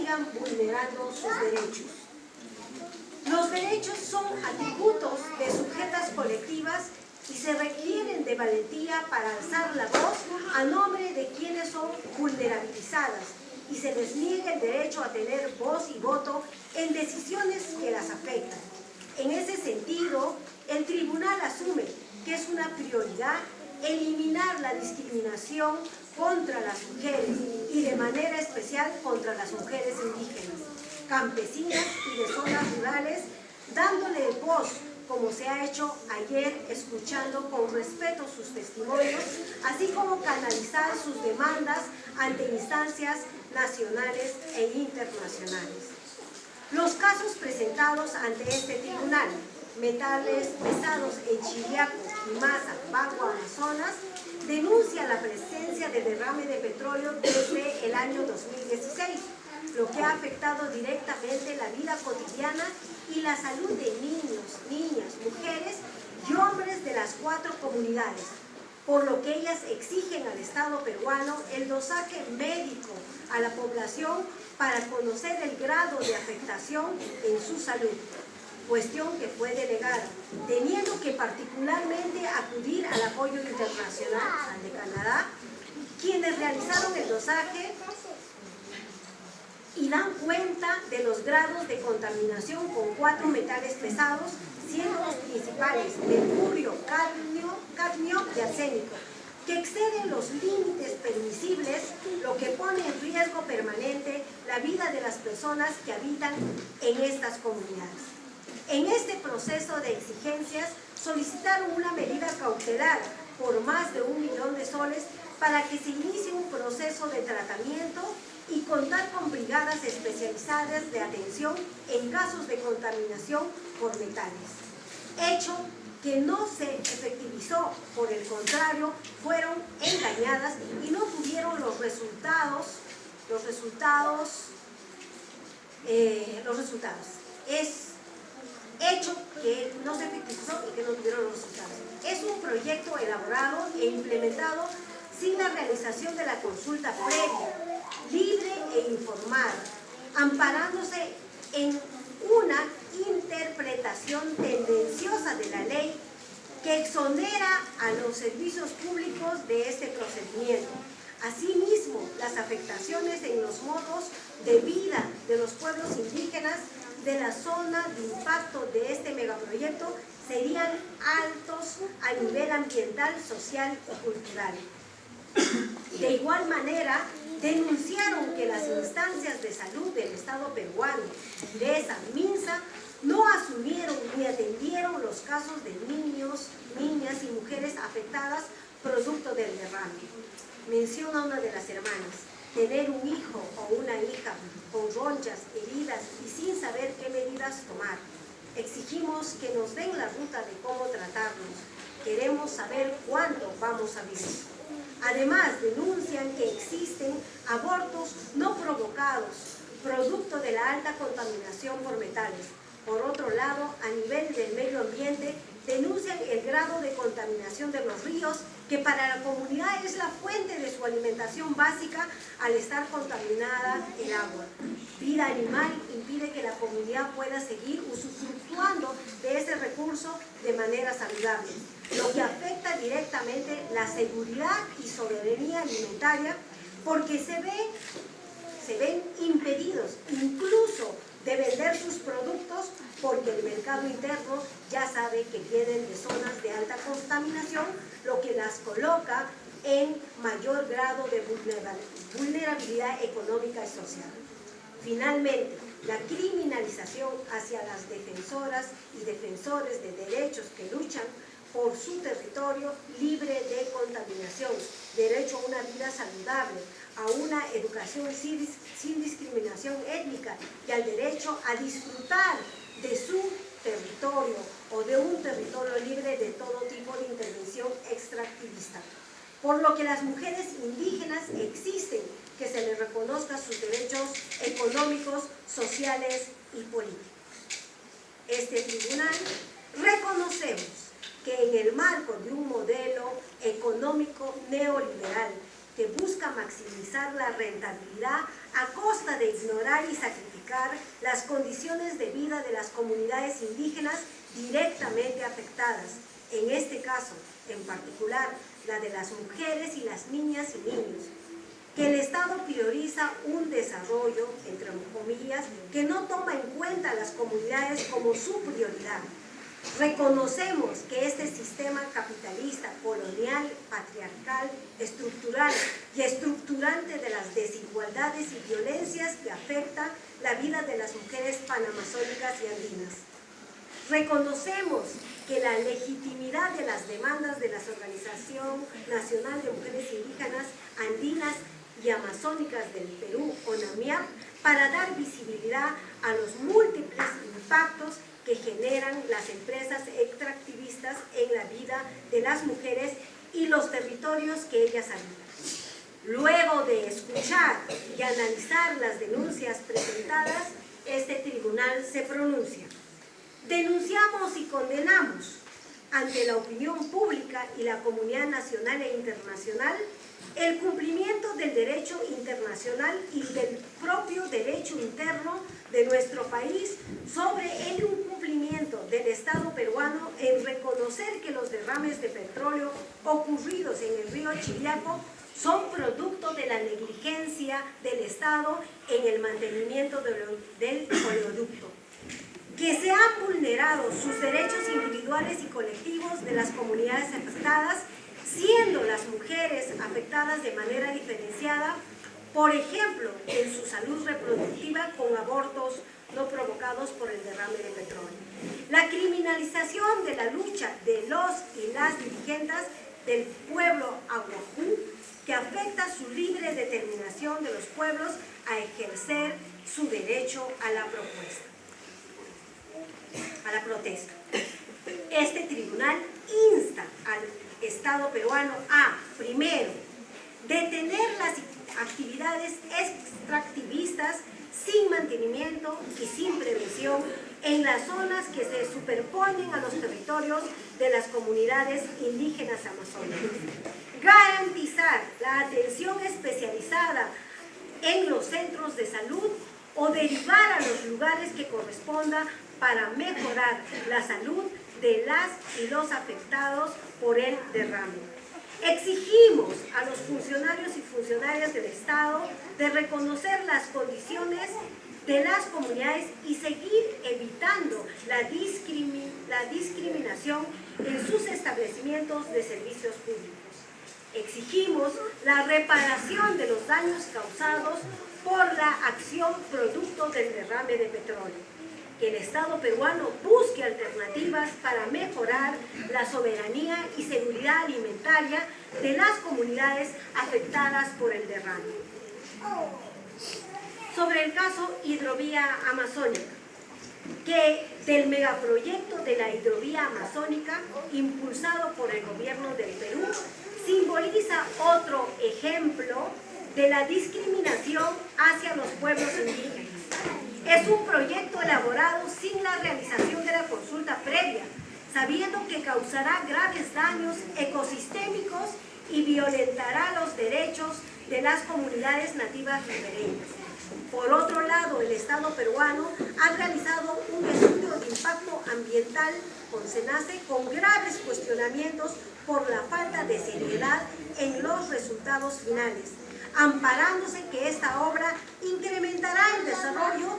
sigan vulnerando sus derechos. Los derechos son atributos de sujetas colectivas y se requieren de valentía para alzar la voz a nombre de quienes son vulnerabilizadas y se les niega el derecho a tener voz y voto en decisiones que las afectan. En ese sentido, el tribunal asume que es una prioridad eliminar la discriminación contra las mujeres y de manera especial contra las mujeres indígenas, campesinas y de zonas rurales, dándole voz como se ha hecho ayer, escuchando con respeto sus testimonios, así como canalizar sus demandas ante instancias nacionales e internacionales. Los casos presentados ante este tribunal, metales pesados en Chiriaco, Quimasa, Bagua, Amazonas, denuncia la presencia de derrame de petróleo desde el año 2016, lo que ha afectado directamente la vida cotidiana y la salud de niños, niñas, mujeres y hombres de las 4 comunidades, por lo que ellas exigen al Estado peruano el dosaje médico a la población para conocer el grado de afectación en su salud, cuestión que fue denegada, teniendo que particularmente acudir al apoyo internacional, al de Canadá, quienes realizaron el dosaje y dan cuenta de los grados de contaminación con 4 metales pesados, siendo los principales mercurio, cadmio y arsénico, que exceden los límites permisibles, lo que pone en riesgo permanente la vida de las personas que habitan en estas comunidades. En este proceso de exigencias solicitaron una medida cautelar por más de 1 millón de soles para que se inicie un proceso de tratamiento y contar con brigadas especializadas de atención en casos de contaminación por metales. Hecho que no se efectivizó, por el contrario, fueron engañadas y no tuvieron los resultados. Es hecho que no se efectivizó y que no tuvieron los resultados. Es un proyecto elaborado e implementado sin la realización de la consulta previa, libre e informada, amparándose en una interpretación tendenciosa de la ley que exonera a los servicios públicos de este procedimiento. Asimismo, las afectaciones en los modos de vida de los pueblos indígenas de la zona de impacto de este megaproyecto serían altos a nivel ambiental, social y cultural. De igual manera, denunciaron que las instancias de salud del Estado peruano, DIRESA, MINSA, no asumieron ni atendieron los casos de niños, niñas y mujeres afectadas producto del derrame. Menciona una de las hermanas: tener un hijo o una hija con ronchas, heridas y sin saber qué medidas tomar. Exigimos que nos den la ruta de cómo tratarnos. Queremos saber cuánto vamos a vivir. Además, denuncian que existen abortos no provocados, producto de la alta contaminación por metales. Por otro lado, a nivel del medio ambiente, denuncian el grado de contaminación de los ríos, que para la comunidad es la fuente de su alimentación básica al estar contaminada el agua. Vida animal impide que la comunidad pueda seguir usufructuando de ese recurso de manera saludable, lo que afecta directamente la seguridad y soberanía alimentaria, porque se ven impedidos incluso de vender sus productos, porque el mercado interno ya sabe que vienen de zonas de alta contaminación, lo que las coloca en mayor grado de vulnerabilidad económica y social. Finalmente, la criminalización hacia las defensoras y defensores de derechos que luchan por su territorio libre de contaminación, derecho a una vida saludable, a una educación sin discriminación étnica y al derecho a disfrutar de su territorio o de un territorio libre de todo tipo de intervención extractivista. Por lo que las mujeres indígenas exigen que se les reconozca sus derechos económicos, sociales y políticos. Este tribunal reconocemos que en el marco de un modelo económico neoliberal que busca maximizar la rentabilidad a costa de ignorar y sacrificar las condiciones de vida de las comunidades indígenas directamente afectadas, en este caso, en particular, la de las mujeres y las niñas y niños, que el Estado prioriza un desarrollo, entre comillas, que no toma en cuenta a las comunidades como su prioridad. Reconocemos que este sistema capitalista, colonial, patriarcal, estructural y estructurante de las desigualdades y violencias que afecta la vida de las mujeres panamazónicas y andinas. Reconocemos que la legitimidad de las demandas de la Organización Nacional de Mujeres Indígenas, Andinas y Amazónicas del Perú, ONAMIAP, para dar visibilidad a los múltiples impactos que generan las empresas extractivistas en la vida de las mujeres y los territorios que ellas habitan. Luego de escuchar y analizar las denuncias presentadas, este tribunal se pronuncia. Denunciamos y condenamos ante la opinión pública y la comunidad nacional e internacional el cumplimiento del derecho internacional y del propio derecho interno de nuestro país sobre el incumplimiento del Estado peruano en reconocer que los derrames de petróleo ocurridos en el río Chiriaco son producto de la negligencia del Estado en el mantenimiento del oleoducto, que se han vulnerado sus derechos individuales y colectivos de las comunidades afectadas, siendo las mujeres afectadas de manera diferenciada, por ejemplo, en su salud reproductiva con abortos no provocados por el derrame de petróleo. La criminalización de la lucha de los y las dirigentes del pueblo aguajú, que afecta su libre determinación de los pueblos a ejercer su derecho a la protesta. Este tribunal insta al Estado peruano a, primero, detener las actividades extractivistas sin mantenimiento y sin prevención en las zonas que se superponen a los territorios de las comunidades indígenas amazónicas. Garantizar la atención especializada en los centros de salud o derivar a los lugares que corresponda para mejorar la salud de las y los afectados por el derrame. Exigimos a los funcionarios y funcionarias del Estado de reconocer las condiciones de las comunidades y seguir evitando la discriminación en sus establecimientos de servicios públicos. Exigimos la reparación de los daños causados por la acción producto del derrame de petróleo. Que el Estado peruano busque alternativas para mejorar la soberanía y seguridad alimentaria de las comunidades afectadas por el derrame. Sobre el caso Hidrovía Amazónica, que del megaproyecto de la Hidrovía Amazónica, impulsado por el gobierno del Perú, simboliza otro ejemplo de la discriminación hacia los pueblos indígenas. Es un proyecto elaborado sin la realización de la consulta previa, sabiendo que causará graves daños ecosistémicos y violentará los derechos de las comunidades nativas ribereñas. Por otro lado, el Estado peruano ha realizado un estudio de impacto ambiental con SENACE con graves cuestionamientos por la falta de seriedad en los resultados finales, amparándose que esta obra incrementará el desarrollo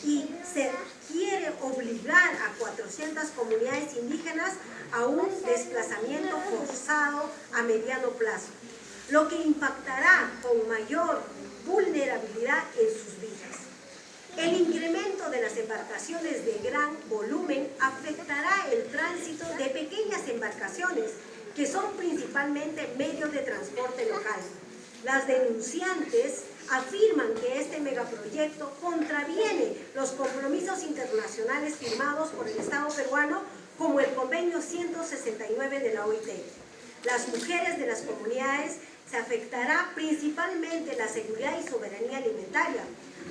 y se quiere obligar a 400 comunidades indígenas a un desplazamiento forzado a mediano plazo, lo que impactará con mayor vulnerabilidad en sus vidas. El incremento de las embarcaciones de gran volumen afectará el tránsito de pequeñas embarcaciones, que son principalmente medios de transporte local. Las denunciantes afirman que este megaproyecto contraviene los compromisos internacionales firmados por el Estado peruano, como el Convenio 169 de la OIT. Las mujeres de las comunidades se afectará principalmente la seguridad y soberanía alimentaria,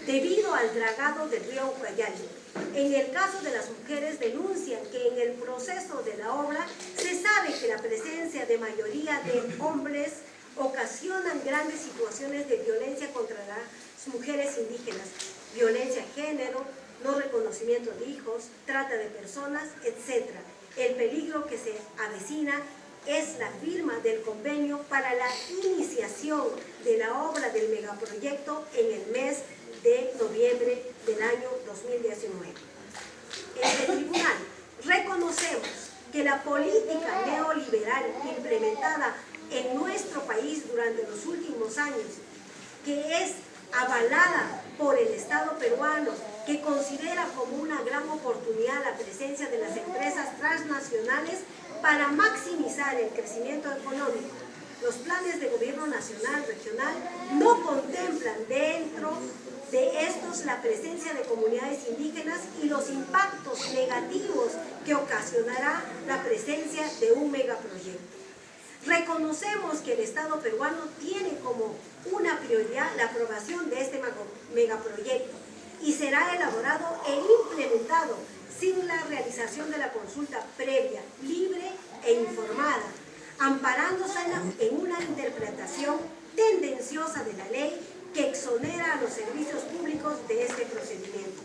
debido al dragado del río Ucayali. En el caso de las mujeres, denuncian que en el proceso de la obra se sabe que la presencia de mayoría de hombres ocasionan grandes situaciones de violencia contra las mujeres indígenas, violencia de género, no reconocimiento de hijos, trata de personas, etc. El peligro que se avecina es la firma del convenio para la iniciación de la obra del megaproyecto en el mes de noviembre del año 2019. Este tribunal reconocemos que la política neoliberal implementada en nuestro país durante los últimos años, que es avalada por el Estado peruano, que considera como una gran oportunidad la presencia de las empresas transnacionales para maximizar el crecimiento económico. Los planes de gobierno nacional, regional, no contemplan dentro de estos la presencia de comunidades indígenas y los impactos negativos que ocasionará la presencia de un megaproyecto. Reconocemos que el Estado peruano tiene como una prioridad la aprobación de este megaproyecto y será elaborado e implementado sin la realización de la consulta previa, libre e informada, amparándose en una interpretación tendenciosa de la ley que exonera a los servicios públicos de este procedimiento.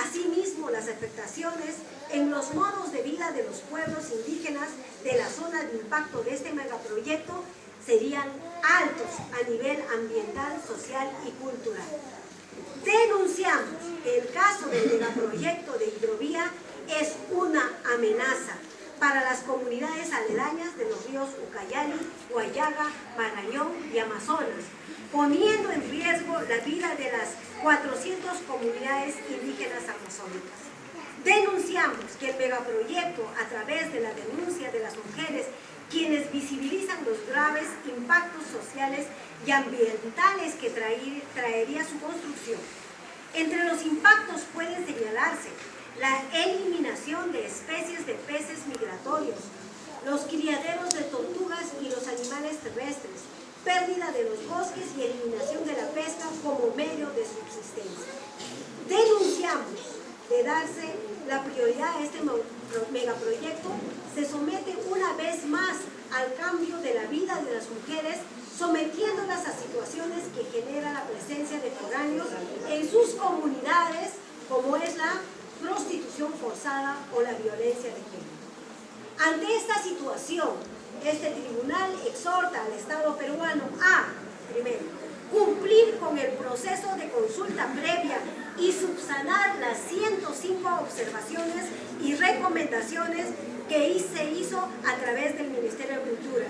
Asimismo, las afectaciones en los modos de vida de los pueblos indígenas de la zona de impacto de este megaproyecto serían altos a nivel ambiental, social y cultural. Denunciamos que el caso del megaproyecto de hidrovía es una amenaza para las comunidades aledañas de los ríos Ucayali, Huallaga, Marañón y Amazonas, poniendo en riesgo la vida de las 400 comunidades indígenas amazónicas. Denunciamos que el megaproyecto, a través de la denuncia de las mujeres, quienes visibilizan los graves impactos sociales y ambientales que traería su construcción. Entre los impactos pueden señalarse la eliminación de especies de peces migratorios, los criaderos de tortugas y los animales terrestres, pérdida de los bosques y eliminación de la pesca como medio de subsistencia. Denunciamos de darse la prioridad a este megaproyecto, se somete una vez más al cambio de la vida de las mujeres, sometiéndolas a situaciones que generan la presencia de foráneos en sus comunidades, como es la prostitución forzada o la violencia de género. Ante esta situación, este tribunal exhorta al Estado peruano a, primero, cumplir con el proceso de consulta previa y subsanar las 105 observaciones y recomendaciones que se hizo a través del Ministerio de Cultura.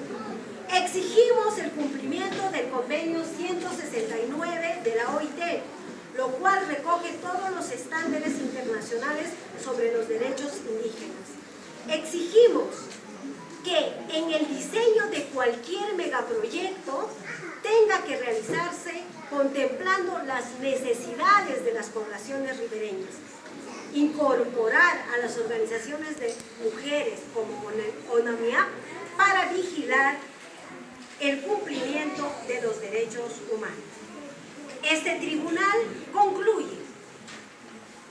Exigimos el cumplimiento del convenio 169 de la OIT, lo cual recoge todos los estándares internacionales sobre los derechos indígenas. Exigimos que en el diseño de cualquier megaproyecto tenga que realizarse contemplando las necesidades de las poblaciones ribereñas, incorporar a las organizaciones de mujeres como ONAMIAP para vigilar el cumplimiento de los derechos humanos. Este tribunal concluye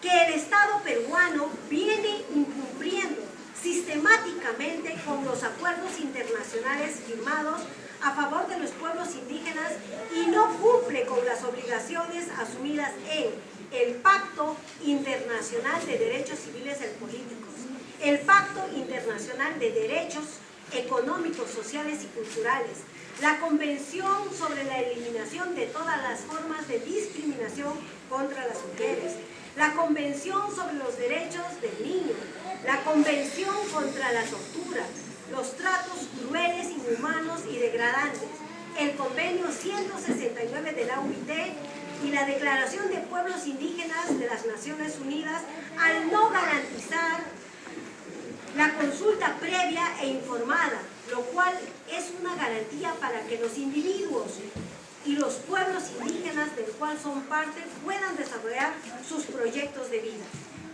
que el Estado peruano viene incumpliendo sistemáticamente con los acuerdos internacionales firmados a favor de los pueblos indígenas y no cumple con las obligaciones asumidas en el Pacto Internacional de Derechos Civiles y Políticos, el Pacto Internacional de Derechos Económicos, Sociales y Culturales, la Convención sobre la Eliminación de todas las formas de discriminación contra las mujeres, la Convención sobre los Derechos del Niño, la Convención contra la Tortura, los tratos crueles, inhumanos y degradantes, el Convenio 169 de la OIT y la Declaración de Pueblos Indígenas de las Naciones Unidas, al no garantizar la consulta previa e informada, lo cual es una garantía para que los individuos y los pueblos indígenas del cual son parte puedan desarrollar sus proyectos de vida.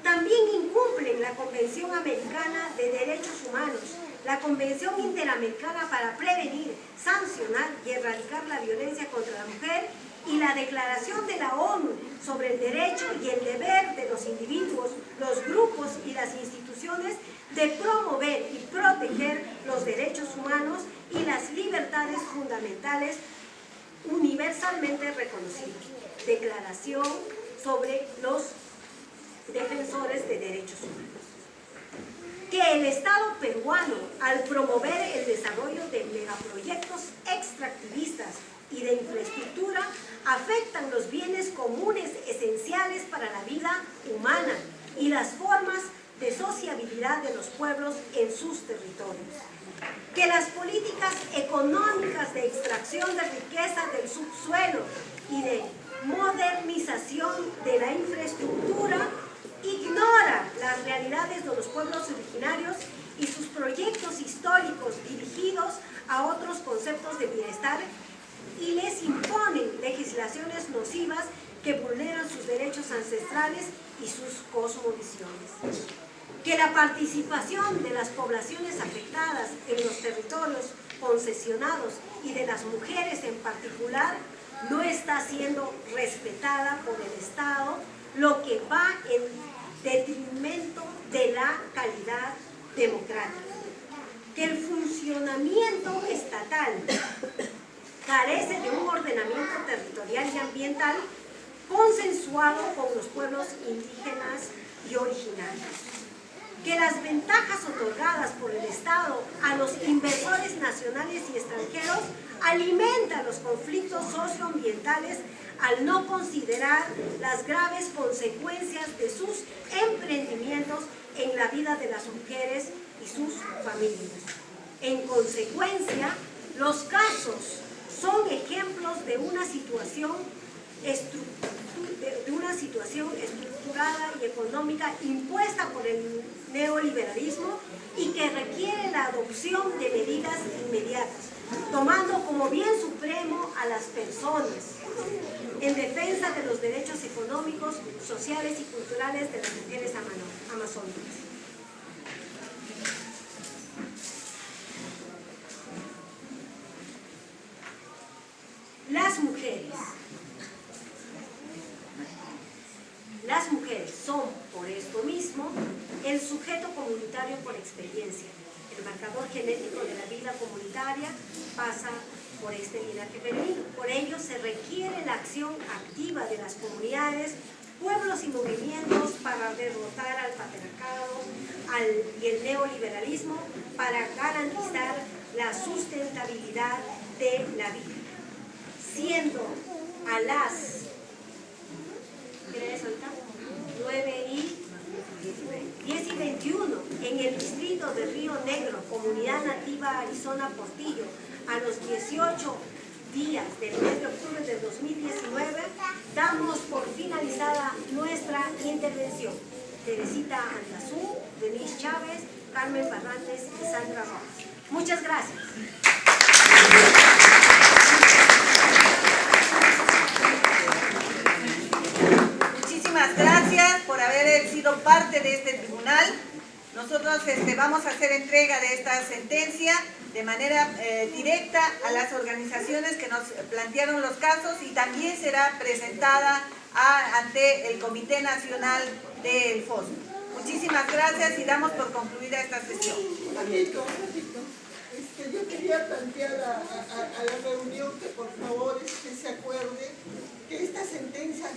También incumplen la Convención Americana de Derechos Humanos, la Convención Interamericana para prevenir, sancionar y erradicar la violencia contra la mujer y la Declaración de la ONU sobre el derecho y el deber de los individuos, los grupos y las instituciones de promover y proteger los derechos humanos y las libertades fundamentales universalmente reconocido, Declaración sobre los Defensores de Derechos Humanos. Que el Estado peruano, al promover el desarrollo de megaproyectos extractivistas y de infraestructura, afectan los bienes comunes esenciales para la vida humana y las formas de sociabilidad de los pueblos en sus territorios. Que las políticas económicas de extracción de riqueza del subsuelo y de modernización de la infraestructura ignora las realidades de los pueblos originarios y sus proyectos históricos dirigidos a otros conceptos de bienestar y les imponen legislaciones nocivas que vulneran sus derechos ancestrales y sus cosmovisiones. Que la participación de las poblaciones afectadas en los territorios concesionados y de las mujeres en particular no está siendo respetada por el Estado, lo que va en detrimento de la calidad democrática. Que el funcionamiento estatal carece de un ordenamiento territorial y ambiental consensuado con los pueblos indígenas y originarios. Que las ventajas otorgadas por el Estado a los inversores nacionales y extranjeros alimentan los conflictos socioambientales al no considerar las graves consecuencias de sus emprendimientos en la vida de las mujeres y sus familias. En consecuencia, los casos son ejemplos de una situación estructurada y económica impuesta por el neoliberalismo y que requiere la adopción de medidas inmediatas, tomando como bien supremo a las personas, en defensa de los derechos económicos, sociales y culturales de las mujeres amazónicas. Las mujeres son, por esto mismo, el sujeto comunitario por experiencia. El marcador genético de la vida comunitaria pasa por este linaje femenino. Por ello, se requiere la acción activa de las comunidades, pueblos y movimientos para derrotar al patriarcado y el neoliberalismo, para garantizar la sustentabilidad de la vida. Siendo a las 9:10:21 en el distrito de Río Negro, Comunidad Nativa Arizona Portillo, a los 18 días del mes de octubre del 2019, damos por finalizada nuestra intervención. Teresita Andazú, Denise Chávez, Carmen Barrantes y Sandra Rojas. Muchas gracias. Muchísimas gracias por haber sido parte de este tribunal. Nosotros vamos a hacer entrega de esta sentencia de manera directa a las organizaciones que nos plantearon los casos y también será presentada ante el Comité Nacional del FOSO. Muchísimas gracias y damos por concluida esta sesión. Yo quería plantear a la reunión que por favor se acuerde que esta sentencia